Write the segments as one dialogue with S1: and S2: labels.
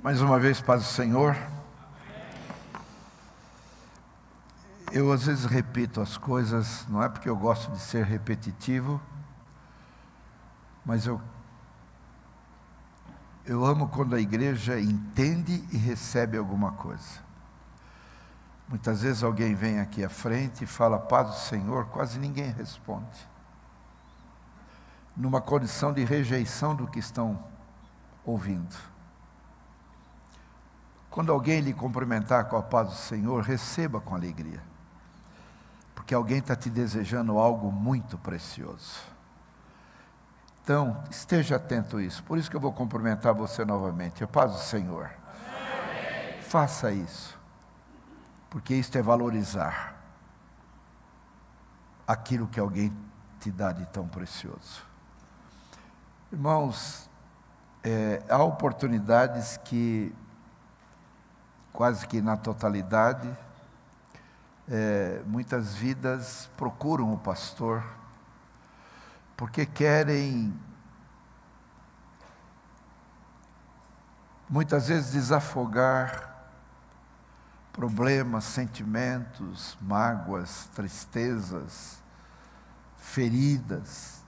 S1: Mais uma vez, paz do Senhor. Eu às vezes repito as coisas, não é porque eu gosto de ser repetitivo, mas eu amo quando a igreja entende e recebe alguma coisa. Muitas vezes alguém vem aqui à frente e fala paz do Senhor, quase ninguém responde. Numa condição de rejeição do que estão ouvindo. Quando alguém lhe cumprimentar com a paz do Senhor, receba com alegria. Porque alguém está te desejando algo muito precioso. Então, esteja atento a isso. Por isso que eu vou cumprimentar você novamente. A paz do Senhor. Amém. Faça isso. Porque isto é valorizar aquilo que alguém te dá de tão precioso. Irmãos, há oportunidades que, quase que na totalidade, muitas vidas procuram o pastor, porque querem, muitas vezes, desafogar problemas, sentimentos, mágoas, tristezas, feridas.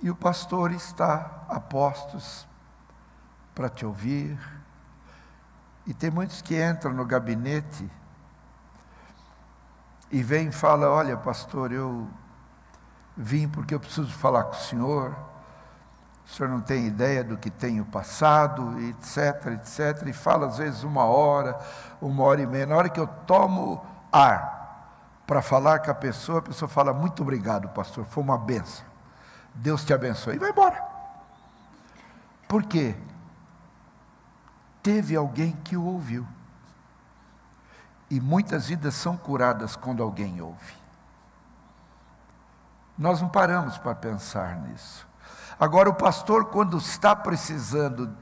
S1: E o pastor está a postos para te ouvir. E tem muitos que entram no gabinete e vêm e falam, olha pastor, eu vim porque eu preciso falar com o senhor não tem ideia do que tenho passado, etc, etc, e fala às vezes 1 hora, 1h30, na hora que eu tomo ar para falar com a pessoa fala, muito obrigado pastor, foi uma bênção, Deus te abençoe, e vai embora. Por quê? Teve alguém que o ouviu. E muitas vidas são curadas quando alguém ouve. Nós não paramos para pensar nisso. Agora o pastor, quando está precisando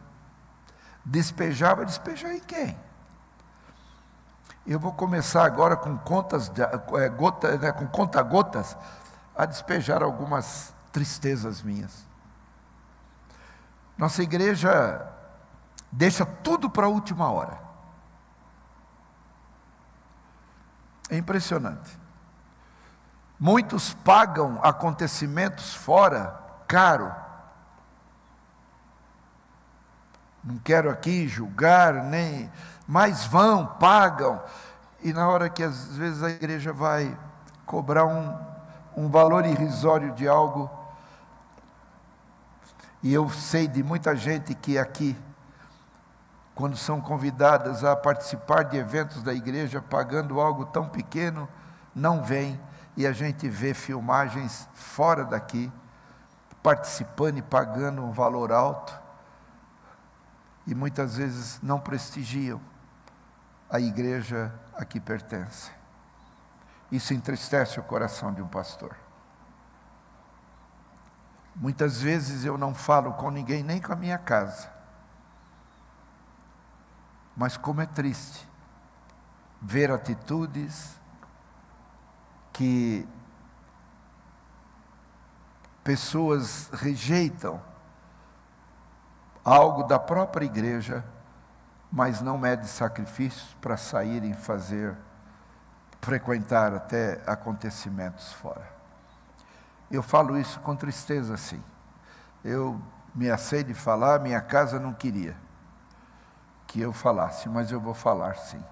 S1: despejar, vai despejar em quem? Eu vou começar agora com com conta-gotas a despejar algumas tristezas minhas. Nossa igreja deixa tudo para a última hora. É impressionante. Muitos pagam acontecimentos fora, caro. Não quero aqui julgar, mas pagam. E na hora que às vezes a igreja vai cobrar um valor irrisório de algo, e eu sei de muita gente que aqui, quando são convidadas a participar de eventos da igreja, pagando algo tão pequeno, não vem, e a gente vê filmagens fora daqui, participando e pagando um valor alto, e muitas vezes não prestigiam a igreja a que pertence. Isso entristece o coração de um pastor. Muitas vezes eu não falo com ninguém, nem com a minha casa. Mas como é triste ver atitudes que pessoas rejeitam algo da própria igreja, mas não mede sacrifícios para saírem frequentar até acontecimentos fora. Eu falo isso com tristeza, sim. Eu me assei de falar, minha casa não queria que eu falasse, mas eu vou falar sim.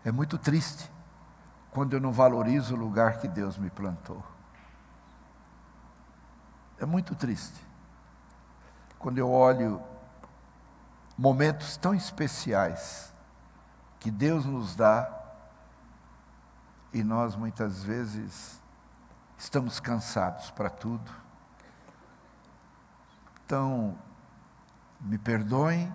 S1: É muito triste quando eu não valorizo o lugar que Deus me plantou. É muito triste quando eu olho momentos tão especiais que Deus nos dá e nós muitas vezes estamos cansados para tudo. Então, me perdoem,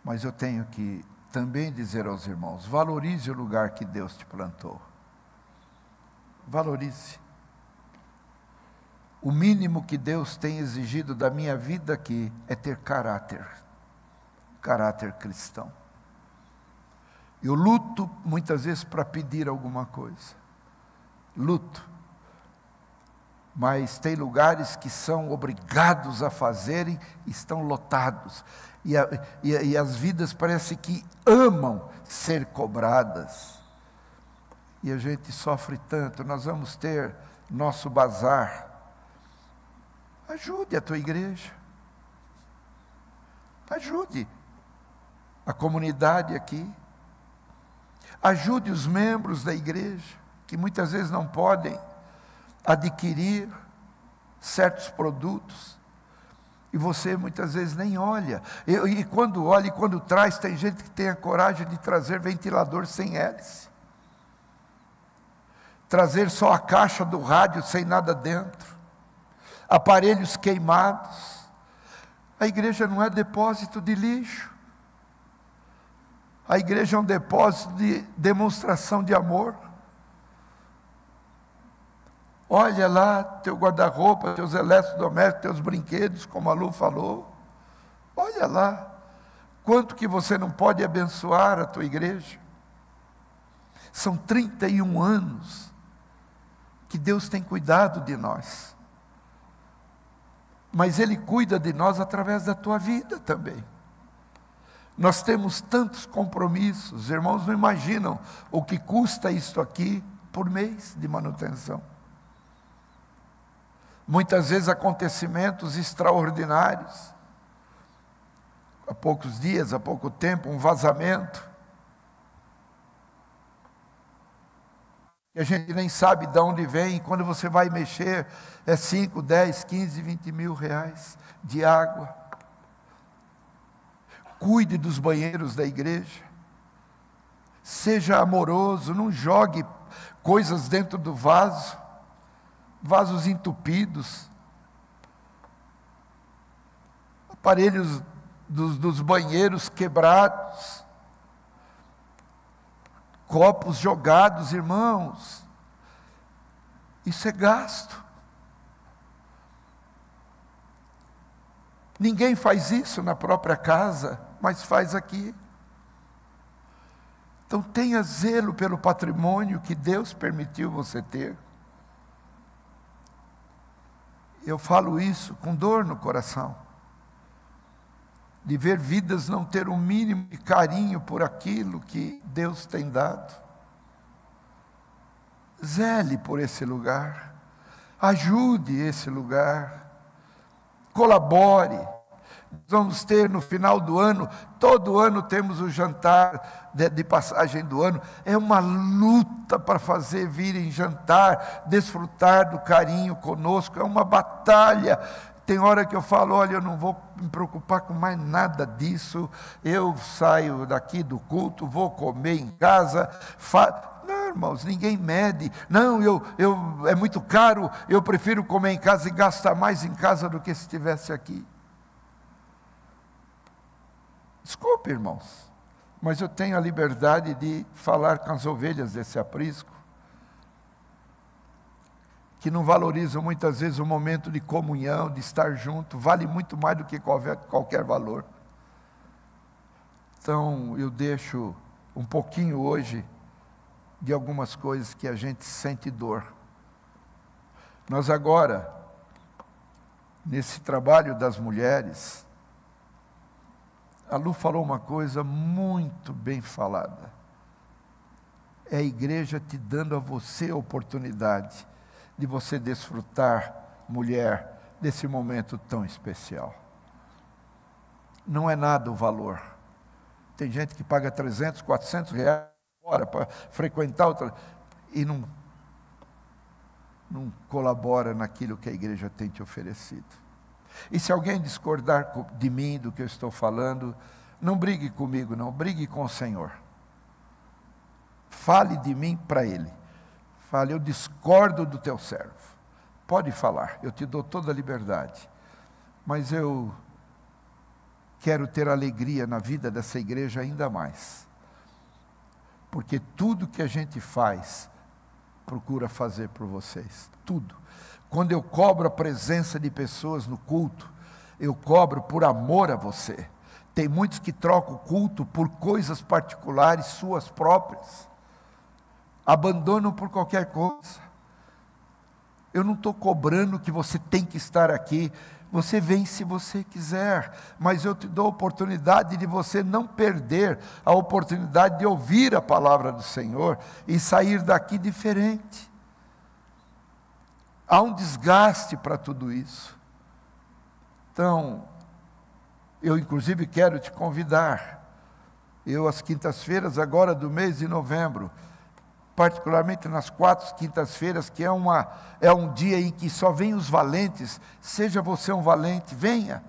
S1: mas eu tenho que também dizer aos irmãos, valorize o lugar que Deus te plantou. Valorize. O mínimo que Deus tem exigido da minha vida aqui é ter caráter cristão. Eu luto muitas vezes para pedir alguma coisa. Luto. mas tem lugares que são obrigados a fazerem, estão lotados. E as vidas parece que amam ser cobradas. E a gente sofre tanto. Nós vamos ter nosso bazar. Ajude a tua igreja. Ajude a comunidade aqui. Ajude os membros da igreja, que muitas vezes não podem adquirir certos produtos. E você muitas vezes nem olha. E quando olha e quando traz, tem gente que tem a coragem de trazer ventilador sem hélice. Trazer só a caixa do rádio sem nada dentro. Aparelhos queimados. A igreja não é depósito de lixo. A igreja é um depósito de demonstração de amor. Olha lá teu guarda-roupa, teus eletrodomésticos, teus brinquedos, como a Lu falou. Olha lá, quanto que você não pode abençoar a tua igreja. São 31 anos que Deus tem cuidado de nós. Mas Ele cuida de nós através da tua vida também. Nós temos tantos compromissos, irmãos não imaginam o que custa isso aqui por mês de manutenção. Muitas vezes acontecimentos extraordinários. Há poucos dias, há pouco tempo, um vazamento. E a gente nem sabe de onde vem, e quando você vai mexer, é 5, 10, 15, 20 mil reais de água. Cuide dos banheiros da igreja. Seja amoroso, não jogue coisas dentro do vaso. Vasos entupidos. Aparelhos dos banheiros quebrados. Copos jogados, irmãos. Isso é gasto. Ninguém faz isso na própria casa, mas faz aqui. Então tenha zelo pelo patrimônio que Deus permitiu você ter. Eu falo isso com dor no coração, de ver vidas não ter o mínimo de carinho por aquilo que Deus tem dado. Zele por esse lugar, ajude esse lugar, colabore. Vamos ter no final do ano, todo ano temos o jantar de passagem do ano, é uma luta para fazer virem jantar, desfrutar do carinho conosco, é uma batalha. Tem hora que eu falo, olha, eu não vou me preocupar com mais nada disso, eu saio daqui do culto, vou comer em casa, Não, irmãos, ninguém mede. Não, é muito caro, eu prefiro comer em casa e gastar mais em casa do que se estivesse aqui. Desculpe, irmãos, mas eu tenho a liberdade de falar com as ovelhas desse aprisco, que não valorizam muitas vezes o momento de comunhão, de estar junto, vale muito mais do que qualquer valor. Então, eu deixo um pouquinho hoje de algumas coisas que a gente sente dor. Nós agora, nesse trabalho das mulheres, a Lu falou uma coisa muito bem falada. É a igreja te dando a você a oportunidade de você desfrutar, mulher, desse momento tão especial. Não é nada o valor. Tem gente que paga 300, 400 reais hora para frequentar outra e não colabora naquilo que a igreja tem te oferecido. E se alguém discordar de mim, do que eu estou falando, não brigue comigo, não, brigue com o Senhor. Fale de mim para Ele. Fale, eu discordo do teu servo. Pode falar, eu te dou toda a liberdade. Mas eu quero ter alegria na vida dessa igreja ainda mais. Porque tudo que a gente faz, procura fazer por vocês. Tudo. Quando eu cobro a presença de pessoas no culto, eu cobro por amor a você. Tem muitos que trocam o culto por coisas particulares, suas próprias. Abandonam por qualquer coisa. Eu não estou cobrando que você tem que estar aqui. Você vem se você quiser, mas eu te dou a oportunidade de você não perder a oportunidade de ouvir a palavra do Senhor e sair daqui diferente. Há um desgaste para tudo isso. Então, eu inclusive quero te convidar. Eu, às quintas-feiras, agora do mês de novembro, particularmente nas 4 quintas-feiras, que é um dia em que só vêm os valentes, seja você um valente, venha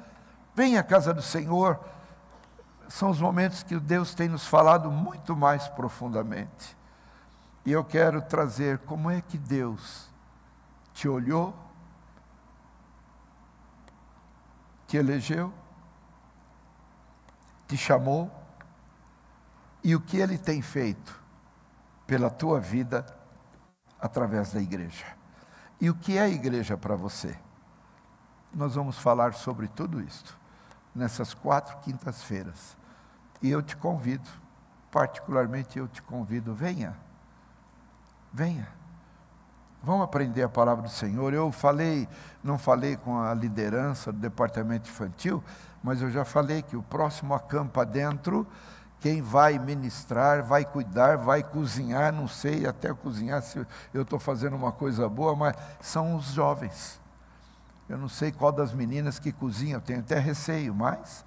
S1: à casa do Senhor. São os momentos que Deus tem nos falado muito mais profundamente. E eu quero trazer como é que Deus te olhou, te elegeu, te chamou, e o que Ele tem feito pela tua vida através da igreja. E o que é a igreja para você? Nós vamos falar sobre tudo isso nessas 4 quintas-feiras. E eu te convido, particularmente eu te convido, venha. Vamos aprender a palavra do Senhor. Eu não falei com a liderança do departamento infantil, mas eu já falei que o próximo Acampa Dentro, quem vai ministrar, vai cuidar, vai cozinhar, não sei até cozinhar se eu estou fazendo uma coisa boa, mas são os jovens. Eu não sei qual das meninas que cozinham, eu tenho até receio, mas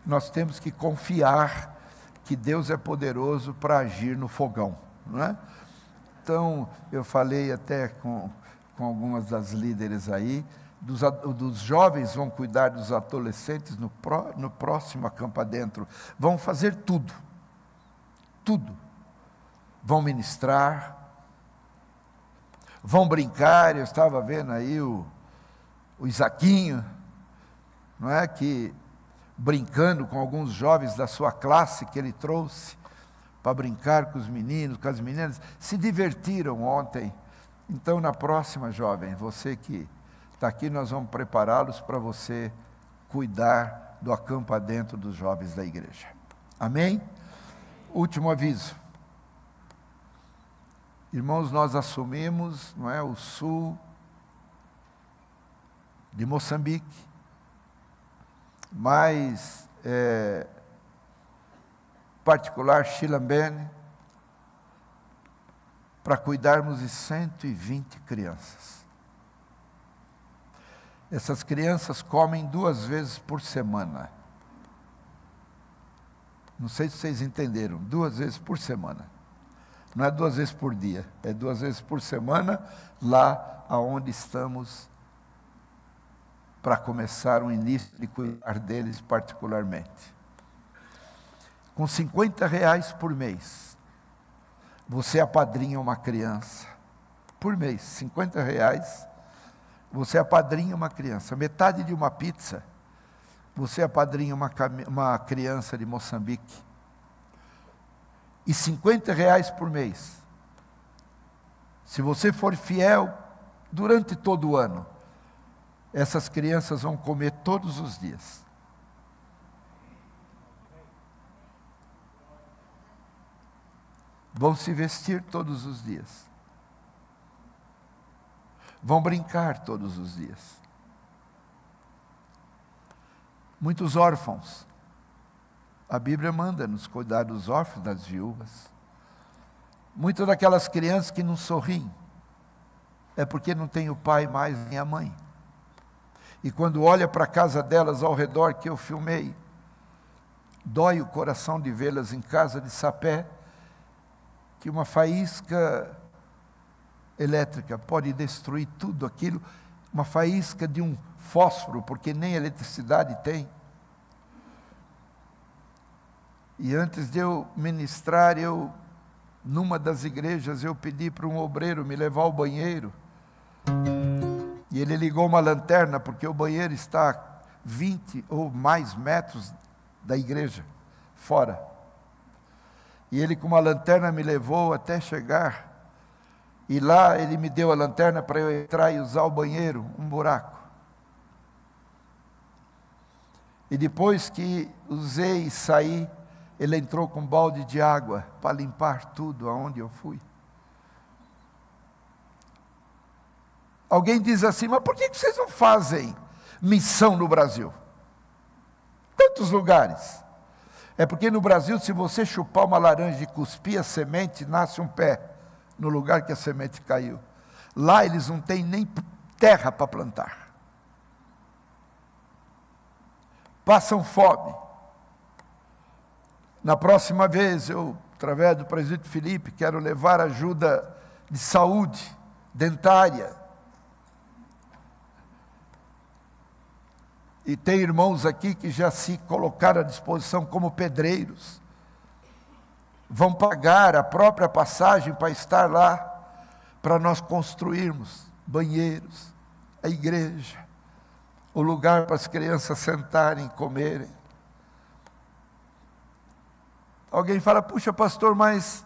S1: nós temos que confiar que Deus é poderoso para agir no fogão, não é? Então, eu falei até com algumas das líderes aí, dos jovens vão cuidar dos adolescentes no próximo Acampa Dentro. Vão fazer tudo. Vão ministrar, vão brincar. Eu estava vendo aí o Isaquinho, não é, que brincando com alguns jovens da sua classe que ele trouxe para brincar com os meninos, com as meninas, se divertiram ontem. Então, na próxima, jovem, você que está aqui, nós vamos prepará-los para você cuidar do Acampa Dentro dos jovens da igreja. Amém? Último aviso. Irmãos, nós assumimos, não é, o sul de Moçambique, mais particular Chilambene, para cuidarmos de 120 crianças. Essas crianças comem 2 vezes por semana. Não sei se vocês entenderam, 2 vezes por semana. Não é 2 vezes por dia, é 2 vezes por semana, lá aonde estamos para começar o início de cuidar deles particularmente. Com R$50 por mês, você apadrinha uma criança. Por mês, R$50, você apadrinha uma criança. Metade de uma pizza, você apadrinha uma criança de Moçambique. E R$50 por mês. Se você for fiel durante todo o ano, essas crianças vão comer todos os dias. Vão se vestir todos os dias. Vão brincar todos os dias. Muitos órfãos. A Bíblia manda nos cuidar dos órfãos, das viúvas. Muitas daquelas crianças que não sorriem, é porque não tem o pai mais nem a mãe. E quando olha para a casa delas ao redor, que eu filmei, dói o coração de vê-las em casa de sapé, que uma faísca elétrica pode destruir tudo aquilo, uma faísca de um fósforo, porque nem eletricidade tem. E antes de eu ministrar, numa das igrejas, eu pedi para um obreiro me levar ao banheiro. E ele ligou uma lanterna, porque o banheiro está a 20 ou mais metros da igreja, fora. E ele com uma lanterna me levou até chegar. E lá ele me deu a lanterna para eu entrar e usar o banheiro, um buraco. E depois que usei e saí, ele entrou com um balde de água para limpar tudo aonde eu fui. Alguém diz assim, mas por que vocês não fazem missão no Brasil? Tantos lugares. É porque no Brasil, se você chupar uma laranja e cuspir a semente, nasce um pé no lugar que a semente caiu. Lá eles não têm nem terra para plantar. Passam fome. Na próxima vez, eu, através do presbítero Felipe, quero levar ajuda de saúde, dentária. E tem irmãos aqui que já se colocaram à disposição como pedreiros. Vão pagar a própria passagem para estar lá, para nós construirmos banheiros, a igreja, o lugar para as crianças sentarem, comerem. Alguém fala, puxa pastor, mas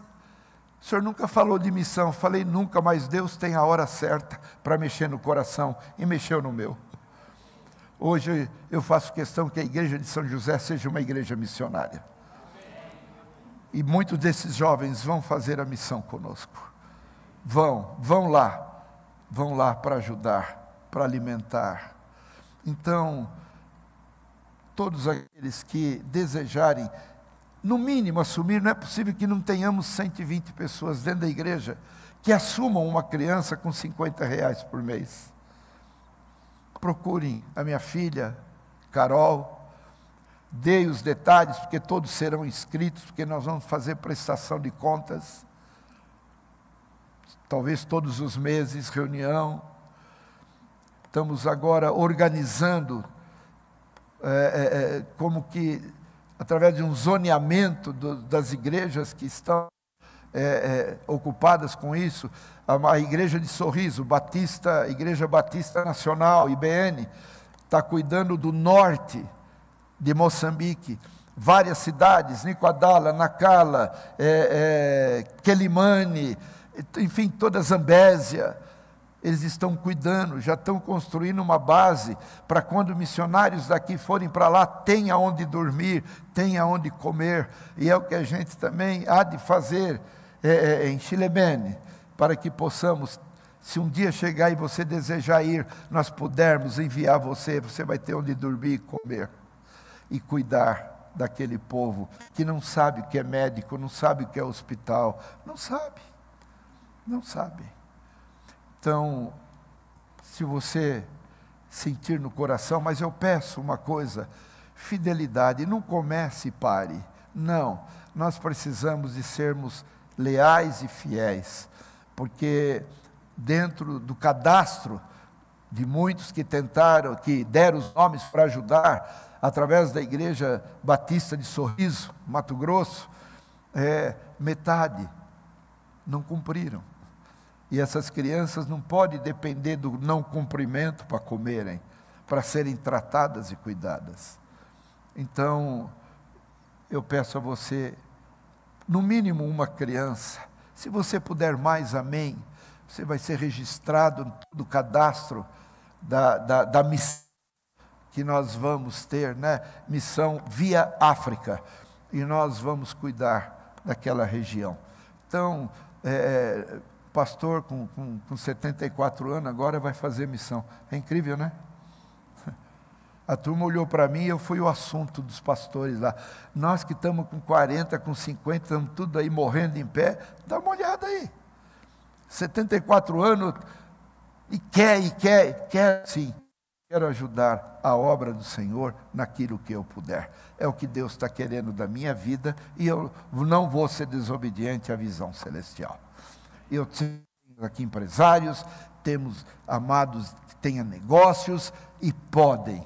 S1: o senhor nunca falou de missão. Falei nunca, mas Deus tem a hora certa para mexer no coração, e mexeu no meu. Hoje eu faço questão que a igreja de São José seja uma igreja missionária. E muitos desses jovens vão fazer a missão conosco. Vão lá para ajudar, para alimentar. Então, todos aqueles que desejarem, no mínimo assumir, não é possível que não tenhamos 120 pessoas dentro da igreja que assumam uma criança com R$50 por mês. Procurem a minha filha, Carol, dei os detalhes, porque todos serão inscritos, porque nós vamos fazer prestação de contas, talvez todos os meses, reunião. Estamos agora organizando, como que, através de um zoneamento das igrejas que estão ocupadas com isso, a igreja de Sorriso, Igreja Batista Nacional, IBN, está cuidando do norte de Moçambique, várias cidades, Nicoadala, Nacala, Quelimane, enfim, toda a Zambésia, eles estão cuidando, já estão construindo uma base para quando missionários daqui forem para lá, tenha onde dormir, tenha onde comer, e é o que a gente também há de fazer em Chilebene, para que possamos, se um dia chegar e você desejar ir, nós pudermos enviar você vai ter onde dormir e comer, e cuidar daquele povo que não sabe o que é médico, não sabe o que é hospital, não sabe. Então, se você sentir no coração, mas eu peço uma coisa, fidelidade, não comece e pare, não, nós precisamos de sermos leais e fiéis, porque dentro do cadastro de muitos que tentaram, que deram os nomes para ajudar, através da Igreja Batista de Sorriso, Mato Grosso, metade não cumpriram. E essas crianças não podem depender do não cumprimento para comerem, para serem tratadas e cuidadas. Então, eu peço a você, no mínimo uma criança, se você puder mais, amém, você vai ser registrado no cadastro da missão que nós vamos ter, né? Missão via África, e nós vamos cuidar daquela região. Então, pastor com 74 anos, agora vai fazer missão. É incrível, né? A turma olhou para mim e eu fui o assunto dos pastores lá. Nós que estamos com 40, com 50, estamos tudo aí morrendo em pé, dá uma olhada aí. 74 anos, e quer sim. Quero ajudar a obra do Senhor naquilo que eu puder. É o que Deus está querendo da minha vida, e eu não vou ser desobediente à visão celestial. Eu tenho aqui empresários, temos amados que tenham negócios e podem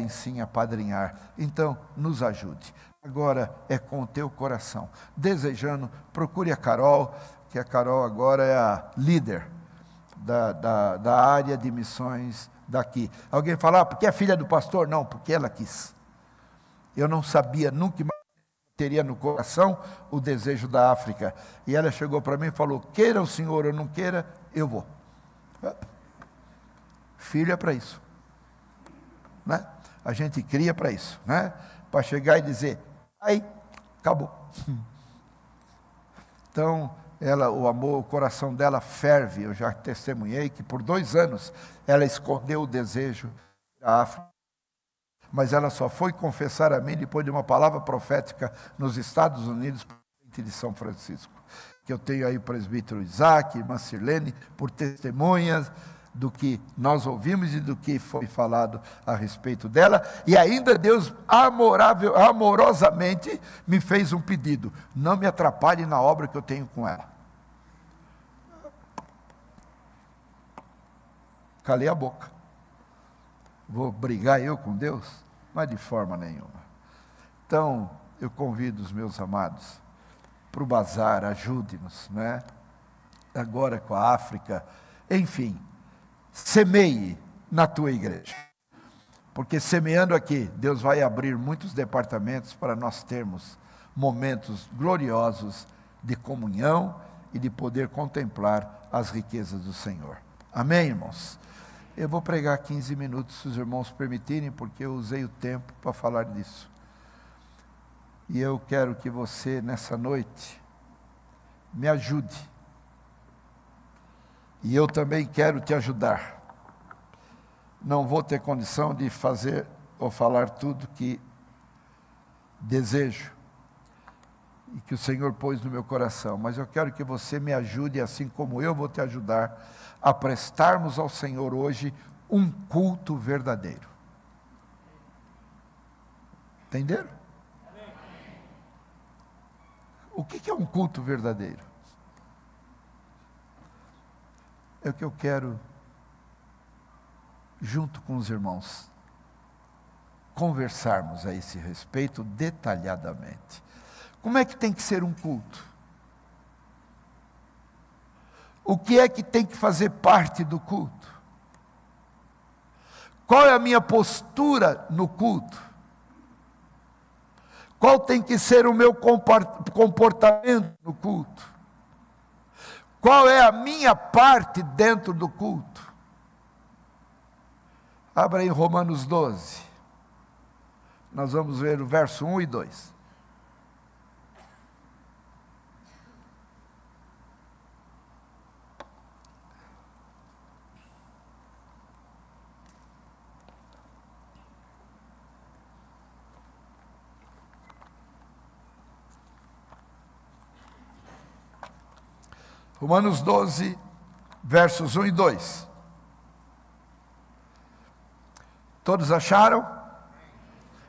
S1: sim apadrinhar. Então, nos ajude. Agora é com o teu coração. Desejando, procure a Carol, que a Carol agora é a líder da área de missões daqui. Alguém fala, porque é filha do pastor? Não, porque ela quis. Eu não sabia, nunca teria no coração o desejo da África. E ela chegou para mim e falou, queira o senhor ou não queira, eu vou. Filho é para isso. Né? A gente cria para isso, né? Para chegar e dizer, aí, acabou. Então, o coração dela ferve. Eu já testemunhei que por 2 anos ela escondeu o desejo da África. Mas ela só foi confessar a mim depois de uma palavra profética nos Estados Unidos, de São Francisco. Que eu tenho aí o presbítero Isaac, irmã Sirlene, por testemunhas do que nós ouvimos e do que foi falado a respeito dela. E ainda Deus amorosamente me fez um pedido: não me atrapalhe na obra que eu tenho com ela. Calei a boca. Vou brigar eu com Deus? Mas de forma nenhuma. Então, eu convido os meus amados para o bazar, ajude-nos, né? Agora com a África, enfim, semeie na tua igreja. Porque semeando aqui, Deus vai abrir muitos departamentos para nós termos momentos gloriosos de comunhão e de poder contemplar as riquezas do Senhor. Amém, irmãos? Eu vou pregar 15 minutos, se os irmãos permitirem, porque eu usei o tempo para falar disso. E eu quero que você, nessa noite, me ajude. E eu também quero te ajudar. Não vou ter condição de fazer ou falar tudo que desejo e que o Senhor pôs no meu coração, mas eu quero que você me ajude, assim como eu vou te ajudar, a prestarmos ao Senhor hoje um culto verdadeiro. Entenderam? O que é um culto verdadeiro? É o que eu quero, junto com os irmãos, conversarmos a esse respeito detalhadamente. Como é que tem que ser um culto? O que é que tem que fazer parte do culto? Qual é a minha postura no culto? Qual tem que ser o meu comportamento no culto? Qual é a minha parte dentro do culto? Abra em Romanos 12. Nós vamos ver o verso 1 e 2. Romanos 12, versos 1 e 2. Todos acharam?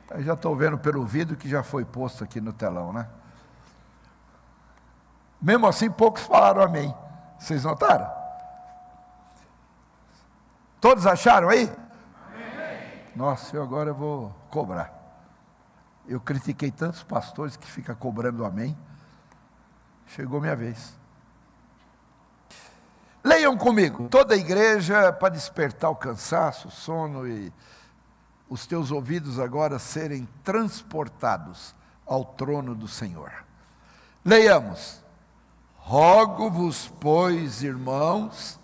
S1: Eu já estou vendo pelo vídeo que já foi posto aqui no telão, né? Mesmo assim, poucos falaram amém. Vocês notaram? Todos acharam aí? Amém. Nossa, eu agora vou cobrar. Eu critiquei tantos pastores que ficam cobrando amém. Chegou minha vez. Leiam comigo, toda a igreja, para despertar o cansaço, o sono e os teus ouvidos agora serem transportados ao trono do Senhor. Leiamos. Rogo-vos, pois, irmãos,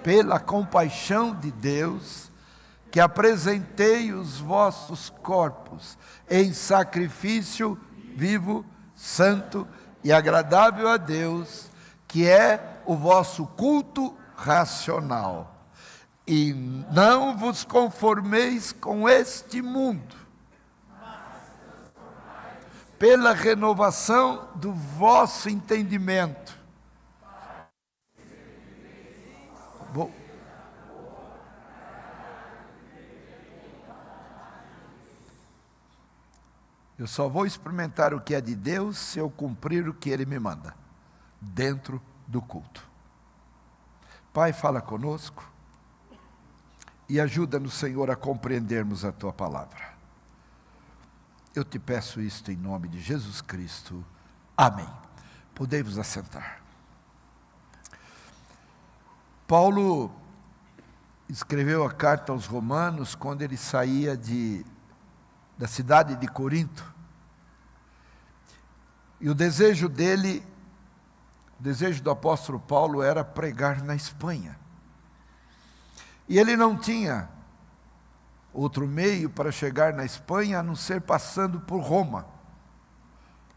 S1: pela compaixão de Deus, que apresentei os vossos corpos em sacrifício vivo, santo e agradável a Deus, que é o vosso culto racional. E não vos conformeis com este mundo, pela renovação do vosso entendimento. Eu só vou experimentar o que é de Deus se eu cumprir o que Ele me manda, dentro do culto. Pai, fala conosco e ajuda-nos, Senhor, a compreendermos a Tua palavra. Eu te peço isto em nome de Jesus Cristo. Amém. Podei-vos assentar. Paulo escreveu a carta aos Romanos quando ele saía da cidade de Corinto. E o desejo dele, o desejo do apóstolo Paulo era pregar na Espanha. E ele não tinha outro meio para chegar na Espanha a não ser passando por Roma,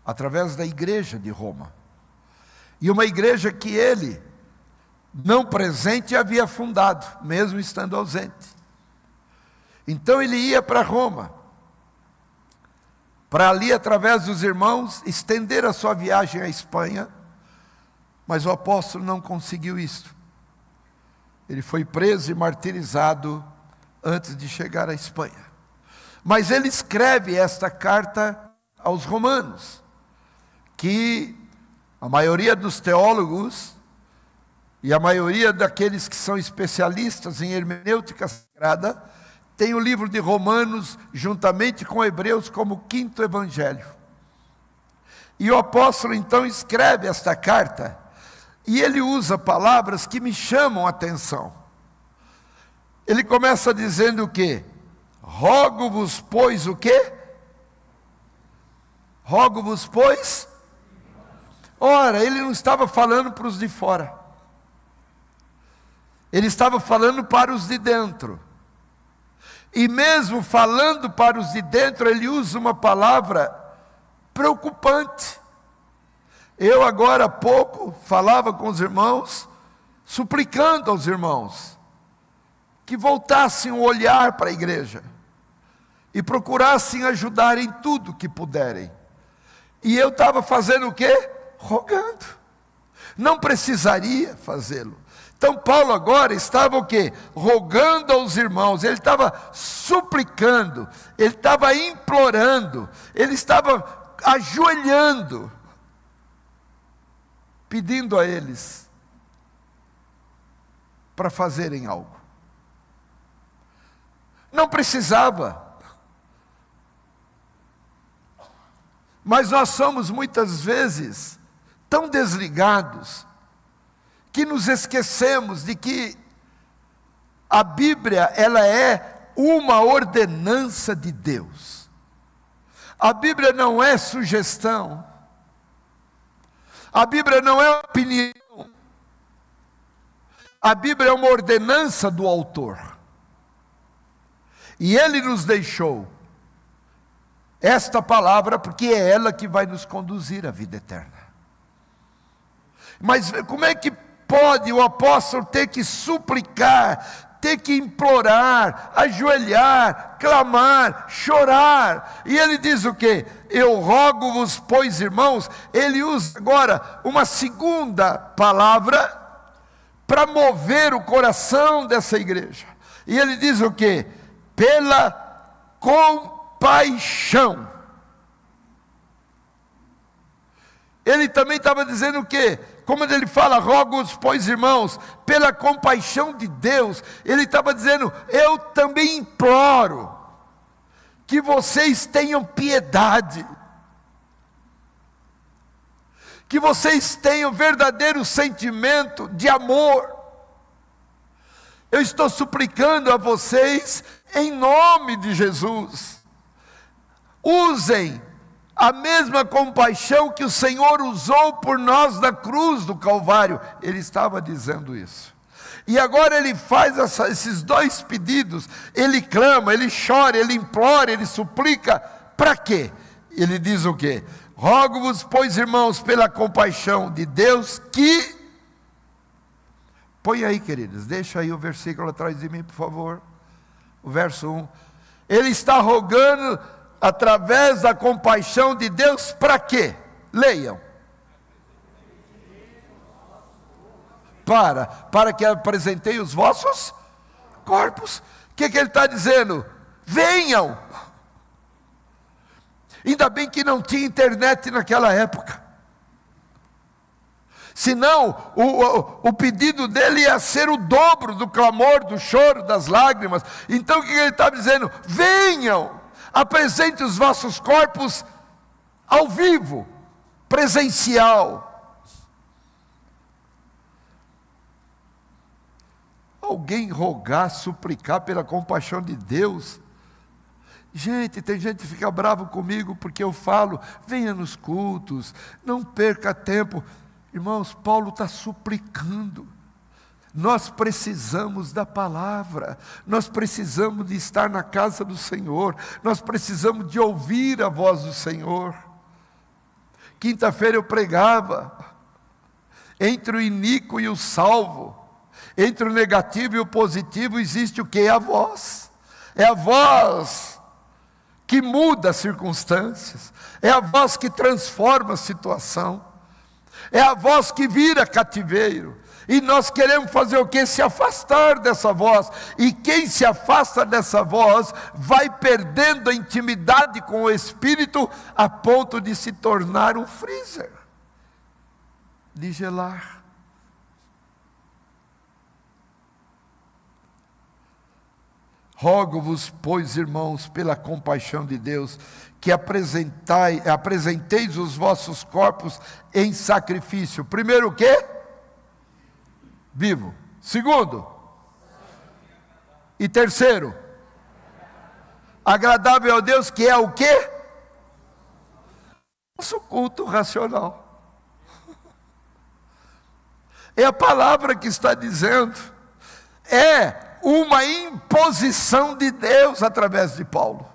S1: através da igreja de Roma. E uma igreja que ele, não presente, havia fundado, mesmo estando ausente. Então ele ia para Roma, para ali, através dos irmãos, estender a sua viagem à Espanha, mas o apóstolo não conseguiu isso. Ele foi preso e martirizado antes de chegar à Espanha. Mas ele escreve esta carta aos romanos, que a maioria dos teólogos e a maioria daqueles que são especialistas em hermenêutica sagrada tem o livro de Romanos, juntamente com Hebreus, como o quinto evangelho. E o apóstolo então escreve esta carta, e ele usa palavras que me chamam a atenção. Ele começa dizendo o quê? Rogo-vos, pois, o quê? Rogo-vos, pois? Ora, ele não estava falando para os de fora. Ele estava falando para os de dentro. E mesmo falando para os de dentro, ele usa uma palavra preocupante. Eu agora há pouco falava com os irmãos, suplicando aos irmãos que voltassem o olhar para a igreja e procurassem ajudar em tudo que puderem. E eu estava fazendo o quê? Rogando. Não precisaria fazê-lo. Então Paulo agora estava o quê? Rogando aos irmãos, ele estava suplicando, ele estava implorando, ele estava ajoelhando, pedindo a eles para fazerem algo. Não precisava. Mas nós somos muitas vezes tão desligados que nos esquecemos de que a Bíblia, ela é uma ordenança de Deus. A Bíblia não é sugestão. A Bíblia não é opinião. A Bíblia é uma ordenança do autor. E ele nos deixou esta palavra porque é ela que vai nos conduzir à vida eterna. Mas como é que pode o apóstolo ter que suplicar, ter que implorar, ajoelhar, clamar, chorar? E ele diz o quê? Eu rogo-vos, pois, irmãos. Ele usa agora uma segunda palavra para mover o coração dessa igreja. E ele diz o quê? Pela compaixão. Ele também estava dizendo o quê? Como ele fala, rogo-vos, pois, irmãos, pela compaixão de Deus, ele estava dizendo, eu também imploro que vocês tenham piedade, que vocês tenham verdadeiro sentimento de amor. Eu estou suplicando a vocês, em nome de Jesus, usem a mesma compaixão que o Senhor usou por nós na cruz do Calvário. Ele estava dizendo isso. E agora ele faz esses dois pedidos. Ele clama, ele chora, ele implora, ele suplica. Para quê? Ele diz o quê? Rogo-vos, pois, irmãos, pela compaixão de Deus, que... Põe aí, queridos, deixa aí o versículo atrás de mim, por favor. O verso 1. Ele está rogando através da compaixão de Deus, para quê? Leiam. Para que apresentei os vossos corpos. O que ele está dizendo? Venham. Ainda bem que não tinha internet naquela época. Senão, o pedido dele ia ser o dobro do clamor, do choro, das lágrimas. Então o que ele está dizendo? Venham. Apresente os vossos corpos ao vivo, presencial. Alguém rogar, suplicar pela compaixão de Deus. Gente, tem gente que fica bravo comigo porque eu falo, venha nos cultos, não perca tempo. Irmãos, Paulo está suplicando. Nós precisamos da palavra, nós precisamos de estar na casa do Senhor, nós precisamos de ouvir a voz do Senhor. Quinta-feira eu pregava, Entre o iníquo e o salvo, entre o negativo e o positivo, existe o que? A voz. É a voz que muda as circunstâncias, é a voz que transforma a situação, é a voz que vira cativeiro. E nós queremos fazer o que? Se afastar dessa voz. E quem se afasta dessa voz vai perdendo a intimidade com o Espírito, a ponto de se tornar um freezer, de gelar. Rogo-vos, pois, irmãos, pela compaixão de Deus, que apresenteis os vossos corpos em sacrifício. Primeiro o quê? Vivo. Segundo. E terceiro. Agradável a Deus, que é o quê? Nosso culto racional. É a palavra que está dizendo. É uma imposição de Deus através de Paulo.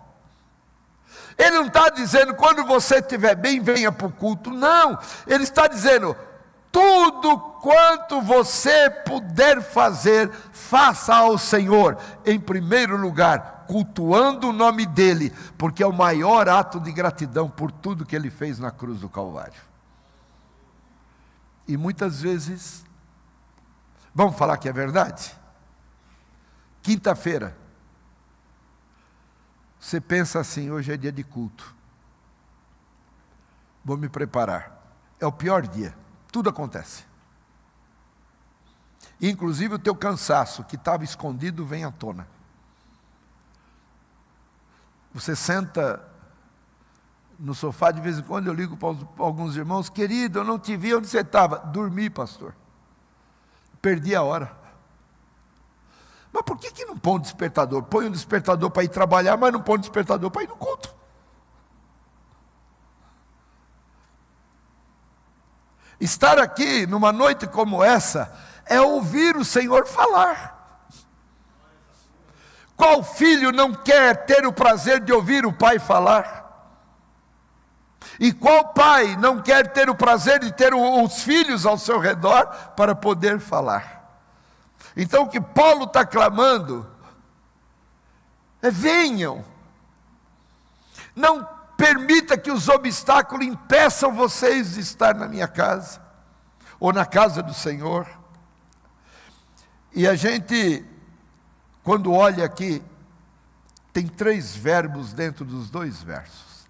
S1: Ele não está dizendo, quando você estiver bem, venha para o culto. Não, ele está dizendo, tudo quanto você puder fazer, faça ao Senhor, em primeiro lugar, cultuando o nome dEle, porque é o maior ato de gratidão por tudo que Ele fez na cruz do Calvário. E muitas vezes, vamos falar que é verdade? Quinta-feira, você pensa assim, hoje é dia de culto, vou me preparar. É o pior dia, tudo acontece. Inclusive o teu cansaço, que estava escondido, vem à tona. Você senta no sofá, de vez em quando eu ligo para alguns irmãos, querido, eu não te vi, onde você estava? Dormi, pastor, perdi a hora. Mas por que não põe um despertador? Põe um despertador para ir trabalhar, mas não põe um despertador para ir no culto. Estar aqui numa noite como essa é ouvir o Senhor falar. Qual filho não quer ter o prazer de ouvir o pai falar? E qual pai não quer ter o prazer de ter os filhos ao seu redor para poder falar? Então o que Paulo está clamando é: venham, não permita que os obstáculos impeçam vocês de estar na minha casa, ou na casa do Senhor. E a gente, quando olha aqui, tem 3 verbos dentro dos 2 versos,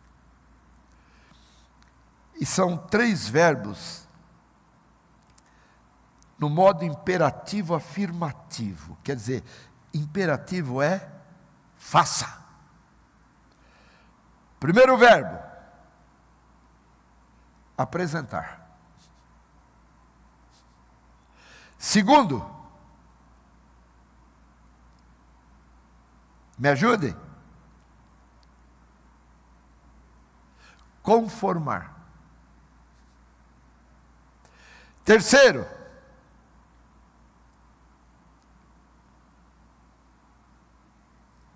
S1: e são 3 verbos no modo imperativo afirmativo. Quer dizer, imperativo é faça. Primeiro verbo, apresentar. Segundo, me ajudem, conformar. Terceiro,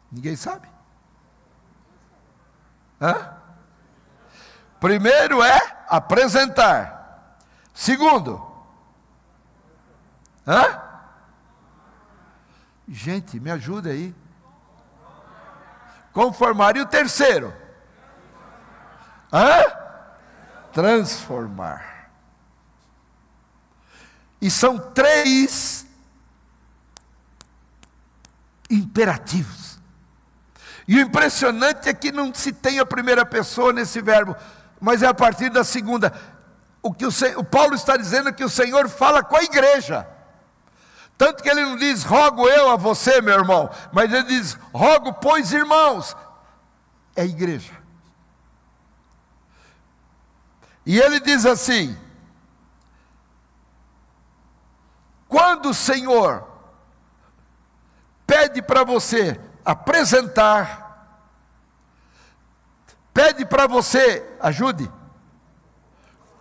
S1: ninguém sabe? Hã? Primeiro é apresentar. Segundo, hã? Gente, me ajuda aí. Conformar. E o terceiro? Hã? Transformar. E são 3 imperativos. E o impressionante é que não se tem a primeira pessoa nesse verbo, mas é a partir da segunda. O Paulo está dizendo é que o Senhor fala com a igreja. Tanto que ele não diz, rogo eu a você, meu irmão, mas ele diz, rogo, pois, irmãos. É a igreja. E ele diz assim, quando o Senhor pede para você apresentar, pede para você, ajude,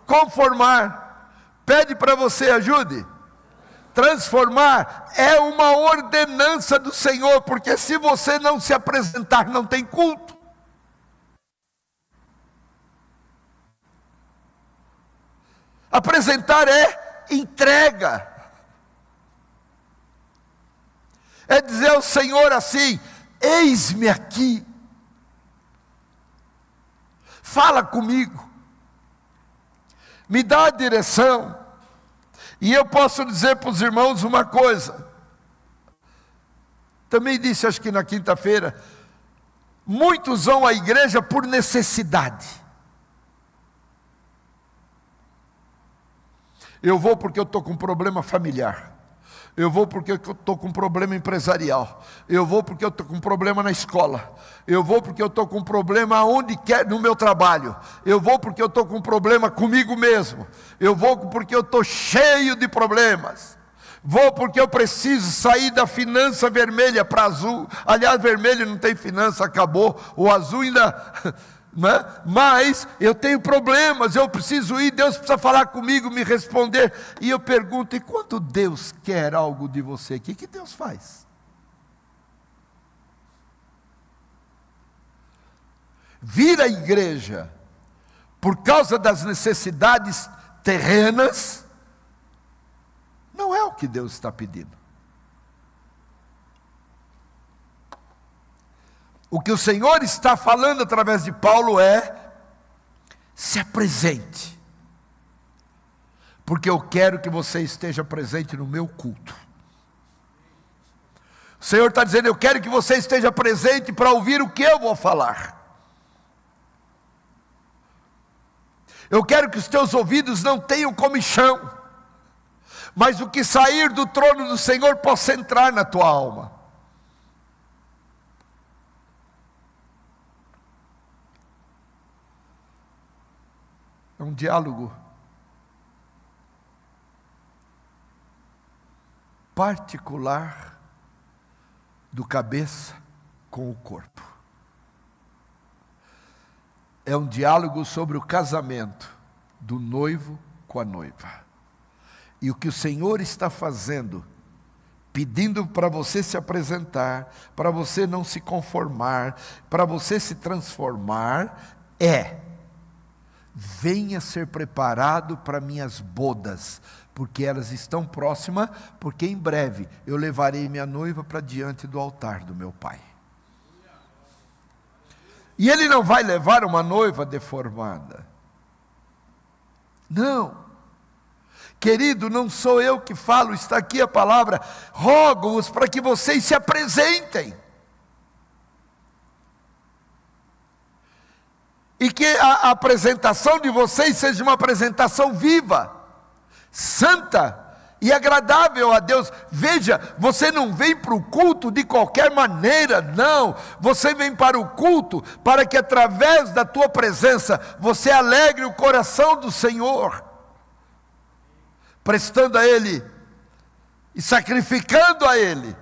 S1: conformar, pede para você, ajude, transformar, é uma ordenança do Senhor, porque se você não se apresentar, não tem culto. Apresentar é entrega. É dizer ao Senhor assim: eis-me aqui, fala comigo, me dá a direção. E eu posso dizer para os irmãos uma coisa, também disse acho que na quinta-feira, muitos vão à igreja por necessidade. Eu vou porque eu estou com um problema familiar. Eu vou porque eu estou com um problema empresarial. Eu vou porque eu estou com um problema na escola. Eu vou porque eu estou com um problema aonde quer, no meu trabalho. Eu vou porque eu estou com um problema comigo mesmo. Eu vou porque eu estou cheio de problemas. Vou porque eu preciso sair da finança vermelha para azul. Aliás, vermelho não tem finança, acabou. O azul ainda... Mas eu tenho problemas, eu preciso ir, Deus precisa falar comigo, me responder. E eu pergunto: e quando Deus quer algo de você, o que Deus faz? Vir à igreja por causa das necessidades terrenas não é o que Deus está pedindo. O que o Senhor está falando através de Paulo é: se apresente, porque eu quero que você esteja presente no meu culto. O Senhor está dizendo: eu quero que você esteja presente para ouvir o que eu vou falar. Eu quero que os teus ouvidos não tenham comichão, mas o que sair do trono do Senhor possa entrar na tua alma. É um diálogo particular do cabeça com o corpo. É um diálogo sobre o casamento do noivo com a noiva. E o que o Senhor está fazendo, pedindo para você se apresentar, para você não se conformar, para você se transformar, é: venha ser preparado para minhas bodas, porque elas estão próximas, porque em breve eu levarei minha noiva para diante do altar do meu Pai. E Ele não vai levar uma noiva deformada. Não. Querido, não sou eu que falo, está aqui a palavra: rogo-vos para que vocês se apresentem. E que a apresentação de vocês seja uma apresentação viva, santa e agradável a Deus. Veja, você não vem para o culto de qualquer maneira, não. Você vem para o culto para que através da tua presença você alegre o coração do Senhor, prestando a Ele e sacrificando a Ele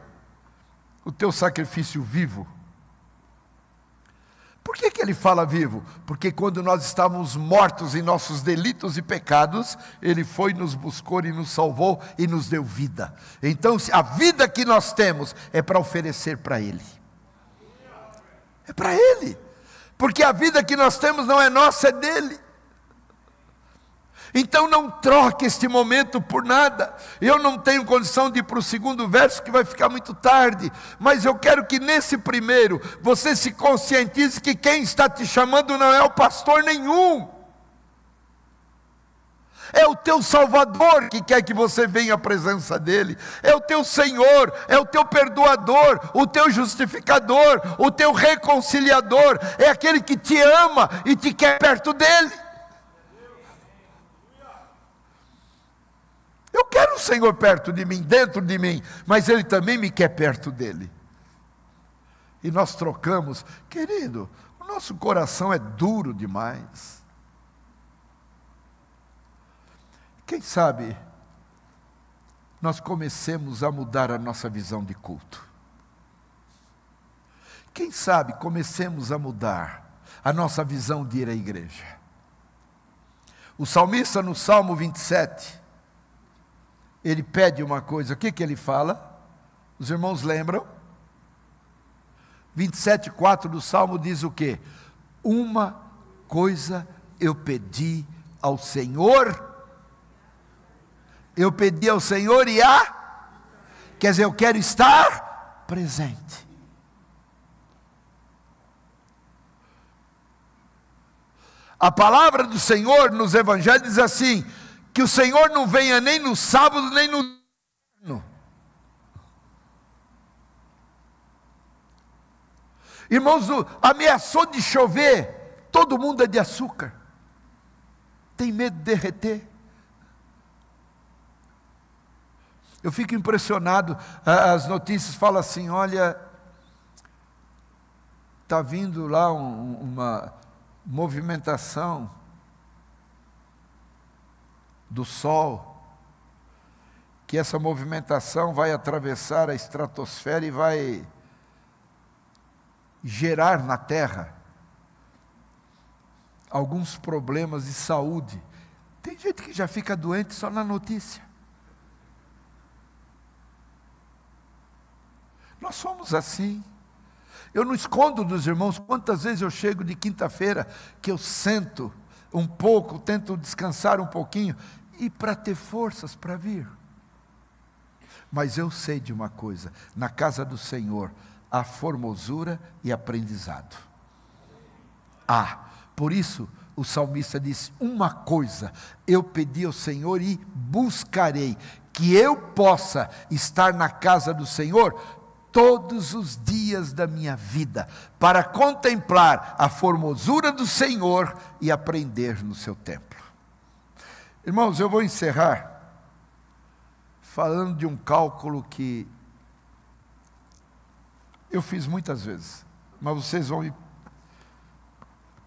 S1: o teu sacrifício vivo. Por que Ele fala vivo? Porque quando nós estávamos mortos em nossos delitos e pecados, Ele foi, nos buscou e nos salvou e nos deu vida. Então a vida que nós temos é para oferecer para Ele. É para Ele. Porque a vida que nós temos não é nossa, é dEle. Então não troque este momento por nada. Eu não tenho condição de ir para o segundo verso, que vai ficar muito tarde, mas eu quero que nesse primeiro você se conscientize que quem está te chamando não é o pastor nenhum, é o teu Salvador que quer que você venha à presença dEle. É o teu Senhor, é o teu perdoador, o teu justificador, o teu reconciliador. É aquele que te ama e te quer perto dEle. Eu quero o Senhor perto de mim, dentro de mim, mas Ele também me quer perto dEle. E nós trocamos. Querido, o nosso coração é duro demais. Quem sabe nós comecemos a mudar a nossa visão de culto. Quem sabe comecemos a mudar a nossa visão de ir à igreja. O salmista no Salmo 27... ele pede uma coisa. O que ele fala? Os irmãos lembram? 27:4 do Salmo diz o quê? Uma coisa eu pedi ao Senhor, Eu pedi ao Senhor quer dizer, eu quero estar presente. A palavra do Senhor nos evangelhos diz assim, que o Senhor não venha nem no sábado, nem no domingo. Irmãos, ameaçou de chover, todo mundo é de açúcar. Tem medo de derreter. Eu fico impressionado, as notícias falam assim, olha, está vindo lá uma movimentação do Sol, que essa movimentação vai atravessar a estratosfera e vai gerar na Terra alguns problemas de saúde. Tem gente que já fica doente só na notícia. Nós somos assim. Eu não escondo dos irmãos quantas vezes eu chego de quinta-feira, que eu sento um pouco, tento descansar um pouquinho, e para ter forças para vir. Mas eu sei de uma coisa, na casa do Senhor há formosura e aprendizado. Por isso o salmista disse, uma coisa eu pedi ao Senhor e buscarei, que eu possa estar na casa do Senhor todos os dias da minha vida, para contemplar a formosura do Senhor e aprender no seu templo. Irmãos, eu vou encerrar falando de um cálculo que eu fiz muitas vezes, mas vocês vão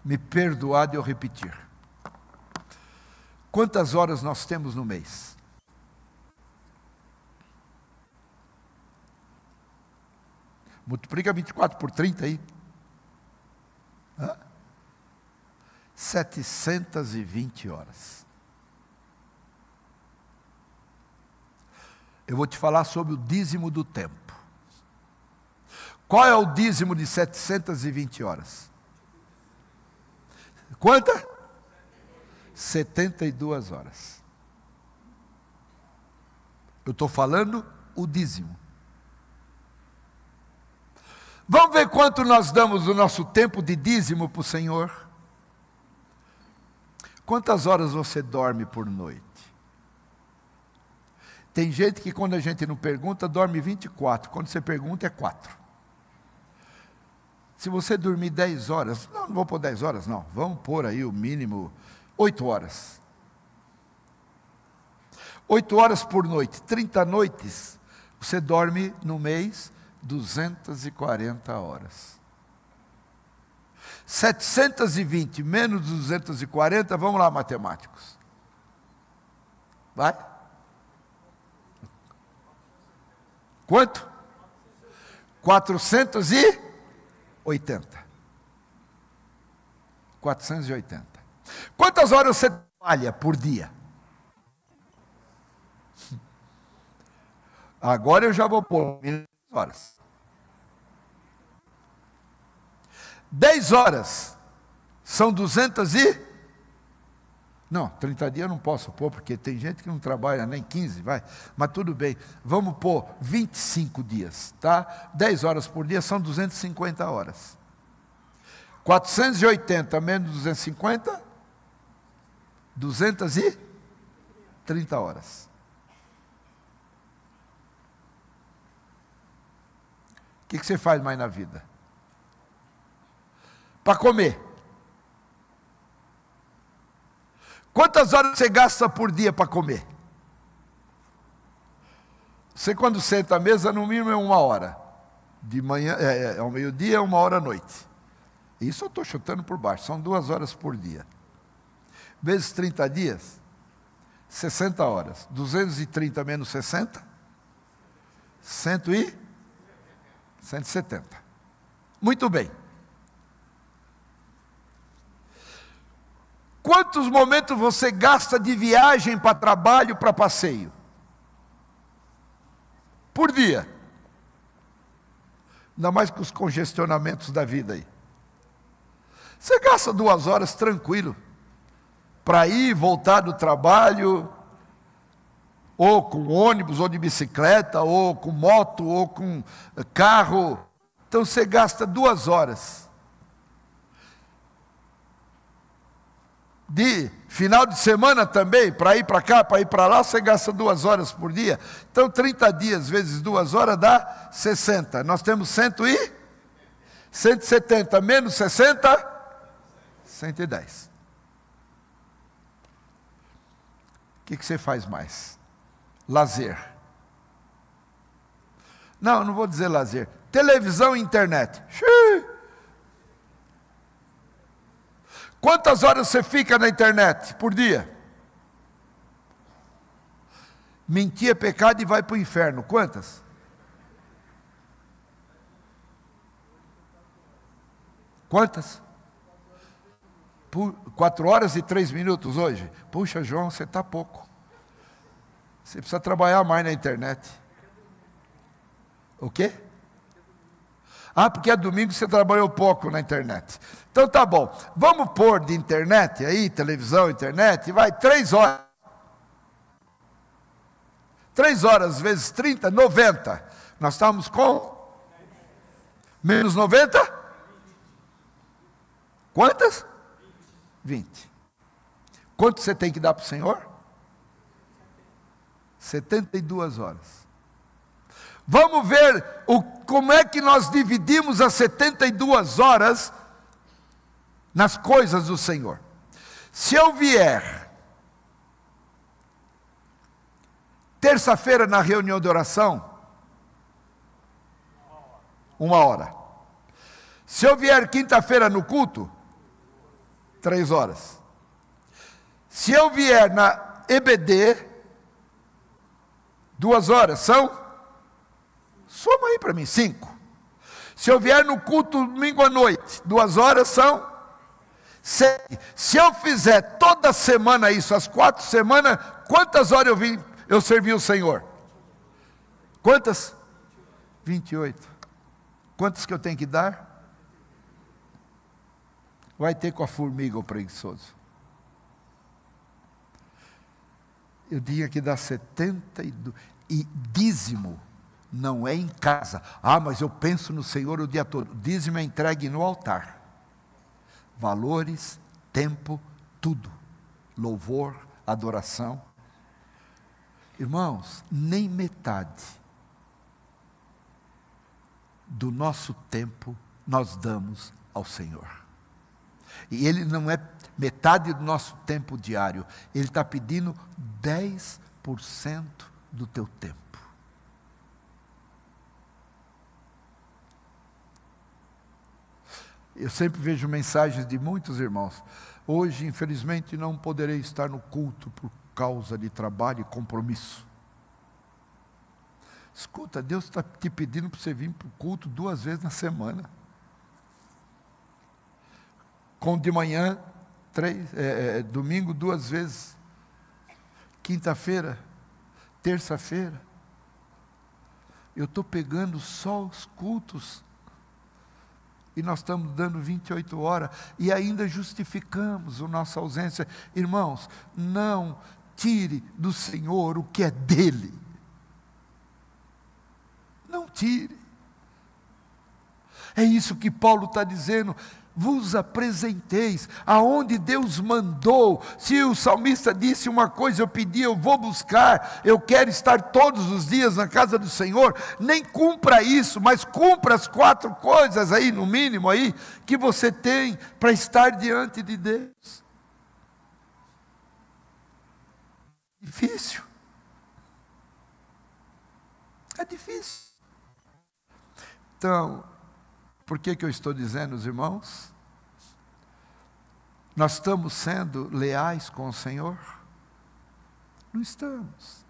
S1: me perdoar de eu repetir. Quantas horas nós temos no mês? Multiplica 24 por 30 aí. 720 horas. Eu vou te falar sobre o dízimo do tempo. Qual é o dízimo de 720 horas? Quanta? 72 horas. Eu estou falando o dízimo. Vamos ver quanto nós damos do nosso tempo de dízimo para o Senhor? Quantas horas você dorme por noite? Tem gente que quando a gente não pergunta, dorme 24. Quando você pergunta, é 4. Se você dormir 10 horas, não vou pôr 10 horas, não. Vamos pôr aí o mínimo 8 horas. 8 horas por noite, 30 noites. Você dorme no mês 240 horas. 720 menos 240, vamos lá, matemáticos. Vai? Quanto? 480. 480. Quantas horas você trabalha por dia? Agora eu já vou pôr 10 horas. 10 horas são 200 e... Não, 30 dias eu não posso pôr, porque tem gente que não trabalha nem 15, vai. Mas tudo bem, vamos pôr 25 dias, tá? 10 horas por dia são 250 horas. 480 menos 250, 230 horas. O que você faz mais na vida? Para comer. Quantas horas você gasta por dia para comer? Você quando senta à mesa, no mínimo é 1 hora. De manhã, ao meio-dia, 1 hora à noite. Isso eu estou chutando por baixo, são 2 horas por dia. Vezes 30 dias, 60 horas. 230 menos 60, 170. Muito bem. Quantos momentos você gasta de viagem para trabalho, para passeio? Por dia. Ainda mais com os congestionamentos da vida aí. Você gasta 2 horas tranquilo, para ir e voltar do trabalho, ou com ônibus, ou de bicicleta, ou com moto, ou com carro. Então você gasta 2 horas. De final de semana também, para ir para cá, para ir para lá, você gasta 2 horas por dia. Então 30 dias vezes 2 horas dá 60. Nós temos 170 menos 60, 110. O que você faz mais? Lazer. Não vou dizer lazer. Televisão e internet. Xiii. Quantas horas você fica na internet por dia? Mentir é pecado e vai para o inferno. Quantas? Quantas? 4 horas e 3 minutos hoje? Puxa, João, você está pouco. Você precisa trabalhar mais na internet. O quê? Porque é domingo você trabalhou pouco na internet. Então tá bom. Vamos pôr de internet aí, televisão, internet, vai 3 horas. 3 horas vezes 30, 90. Nós estamos com? Menos 90? Quantas? 20. Quanto você tem que dar para o Senhor? 72 horas. Vamos ver como é que nós dividimos as 72 horas nas coisas do Senhor. Se eu vier terça-feira na reunião de oração, 1 hora. Se eu vier quinta-feira no culto, 3 horas. Se eu vier na EBD, 2 horas, são? Soma aí para mim, 5. Se eu vier no culto domingo à noite, 2 horas são 7. Se eu fizer toda semana isso, as 4 semanas, quantas horas eu servi o Senhor? Quantas? 28. Quantas que eu tenho que dar? Vai ter com a formiga o preguiçoso. Eu tinha que dar 72. E dízimo não é em casa. Mas eu penso no Senhor o dia todo. Dízimo é entregue no altar. Valores, tempo, tudo. Louvor, adoração. Irmãos, nem metade do nosso tempo nós damos ao Senhor. E Ele não é metade do nosso tempo diário. Ele está pedindo 10% do teu tempo. Eu sempre vejo mensagens de muitos irmãos. Hoje, infelizmente, não poderei estar no culto por causa de trabalho e compromisso. Escuta, Deus está te pedindo para você vir para o culto 2 vezes na semana. Com de manhã, domingo 2 vezes. Quinta-feira, terça-feira. Eu estou pegando só os cultos. E nós estamos dando 28 horas. E ainda justificamos a nossa ausência. Irmãos, não tire do Senhor o que é dele. Não tire. É isso que Paulo está dizendo. Vos apresenteis aonde Deus mandou. Se o salmista disse uma coisa, eu pedi, eu vou buscar, eu quero estar todos os dias na casa do Senhor, nem cumpra isso, mas cumpra as 4 coisas aí, no mínimo aí, que você tem para estar diante de Deus. Difícil. É difícil. Então, por que eu estou dizendo, os irmãos? Nós estamos sendo leais com o Senhor? Não estamos.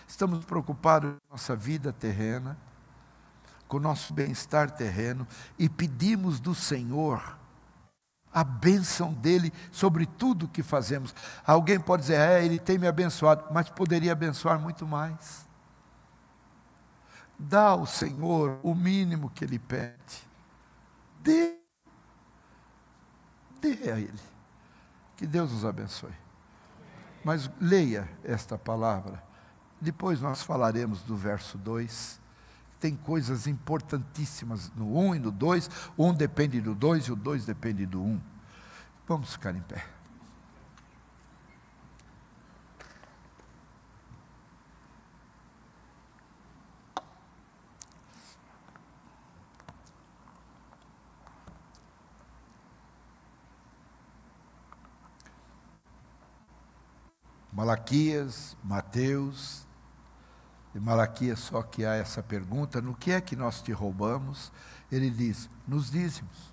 S1: Estamos preocupados com a nossa vida terrena, com o nosso bem-estar terreno, e pedimos do Senhor a bênção dEle sobre tudo o que fazemos. Alguém pode dizer, Ele tem me abençoado, mas poderia abençoar muito mais. Dá ao Senhor o mínimo que Ele pede. Dê a Ele. Que Deus nos abençoe. Mas leia esta palavra Depois nós falaremos do verso 2. Tem coisas importantíssimas no 1 e no 2. O 1 depende do 2 e o 2 depende do 1. Vamos ficar em pé. Malaquias, Mateus, e Malaquias só que há essa pergunta: no que é que nós te roubamos? Ele diz: nos dízimos.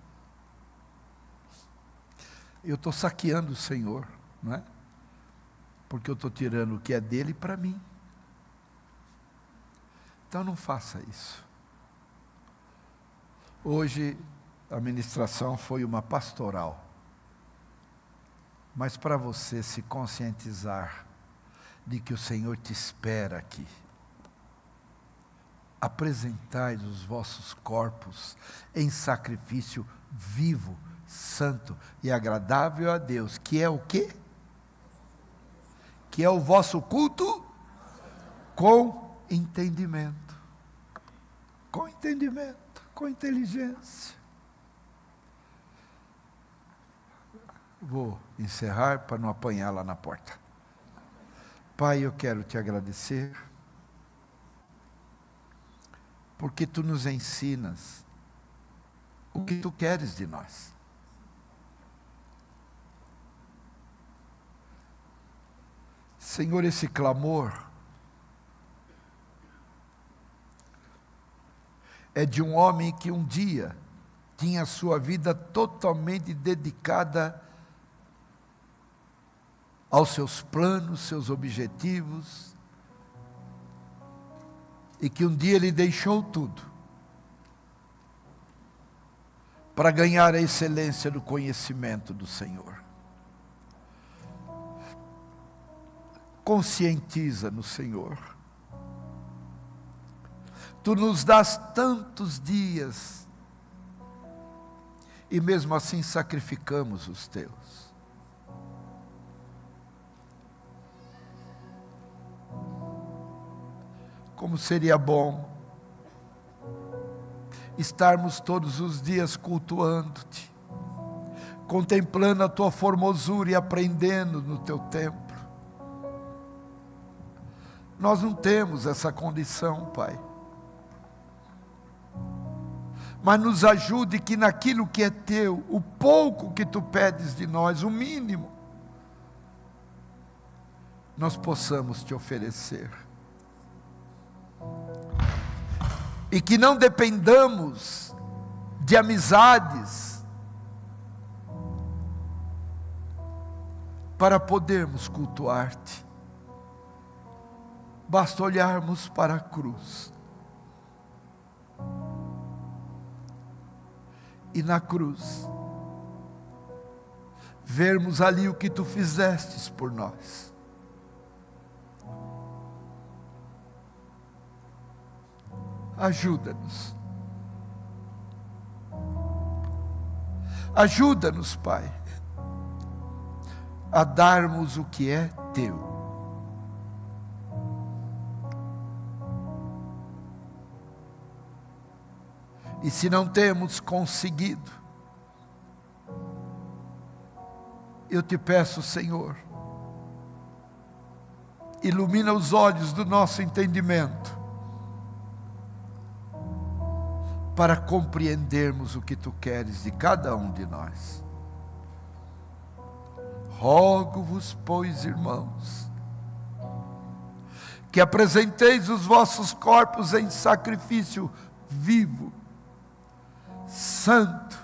S1: Eu estou saqueando o Senhor, não é? Porque eu estou tirando o que é dele para mim. Então não faça isso. Hoje a ministração foi uma pastoral. Mas para você se conscientizar de que o Senhor te espera aqui, apresentai os vossos corpos em sacrifício vivo, santo e agradável a Deus, que é o quê? Que é o vosso culto com entendimento, com inteligência. Vou encerrar para não apanhar lá na porta. Pai, eu quero te agradecer, porque tu nos ensinas o que tu queres de nós. Senhor, esse clamor é de um homem que um dia tinha sua vida totalmente dedicada aos seus planos, seus objetivos, e que um dia ele deixou tudo para ganhar a excelência do conhecimento do Senhor. Conscientiza-nos, Senhor. Tu nos dás tantos dias e mesmo assim sacrificamos os teus. Como seria bom estarmos todos os dias cultuando-te, contemplando a tua formosura e aprendendo no teu templo. Nós não temos essa condição, Pai. Mas nos ajude que naquilo que é teu, o pouco que tu pedes de nós, o mínimo, nós possamos te oferecer. E que não dependamos de amizades para podermos cultuar-te. Basta olharmos para a cruz. E na cruz, vermos ali o que tu fizestes por nós. Ajuda-nos. Ajuda-nos, Pai, a darmos o que é teu. E se não temos conseguido, eu te peço, Senhor, ilumina os olhos do nosso entendimento, para compreendermos o que tu queres de cada um de nós. Rogo-vos, pois, irmãos, que apresenteis os vossos corpos em sacrifício vivo, santo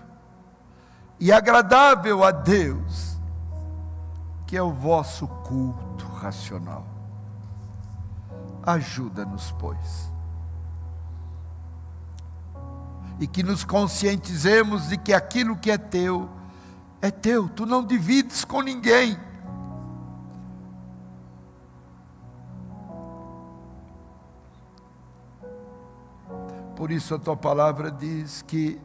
S1: e agradável a Deus, que é o vosso culto racional. Ajuda-nos, pois, e que nos conscientizemos de que aquilo que é teu, tu não divides com ninguém. Por isso a tua palavra diz que,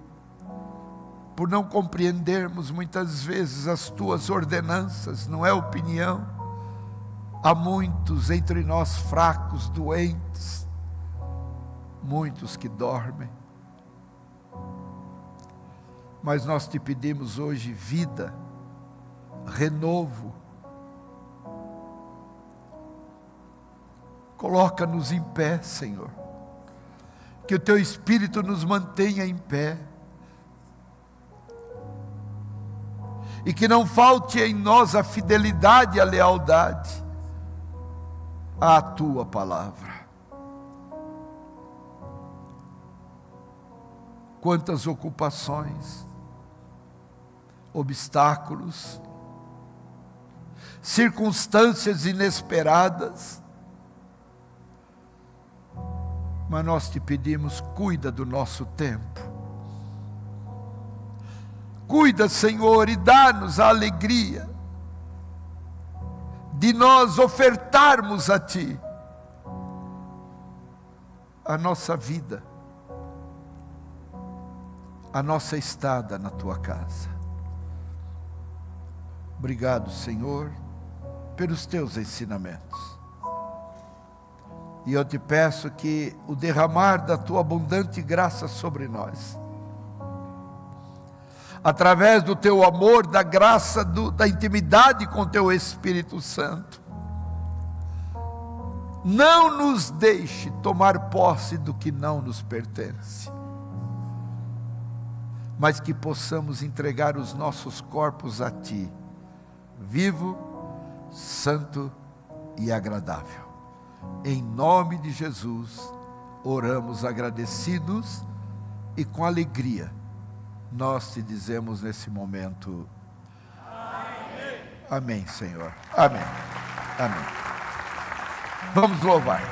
S1: por não compreendermos muitas vezes as tuas ordenanças, não é opinião, Há muitos entre nós fracos, doentes, muitos que dormem. Mas nós te pedimos hoje vida, renovo. Coloca-nos em pé, Senhor. Que o Teu Espírito nos mantenha em pé. E que não falte em nós a fidelidade e a lealdade à Tua palavra. Quantas ocupações, obstáculos, circunstâncias inesperadas, mas nós te pedimos, cuida do nosso tempo. Cuida, Senhor, e dá-nos a alegria de nós ofertarmos a Ti a nossa vida, a nossa estada na Tua casa. Obrigado, Senhor, pelos Teus ensinamentos. E eu te peço que o derramar da Tua abundante graça sobre nós, através do Teu amor, da graça, da intimidade com Teu Espírito Santo, não nos deixe tomar posse do que não nos pertence, mas que possamos entregar os nossos corpos a Ti, vivo, santo e agradável. Em nome de Jesus, oramos agradecidos e com alegria. Nós te dizemos nesse momento, amém. Amém, Senhor. Amém. Amém. Vamos louvar.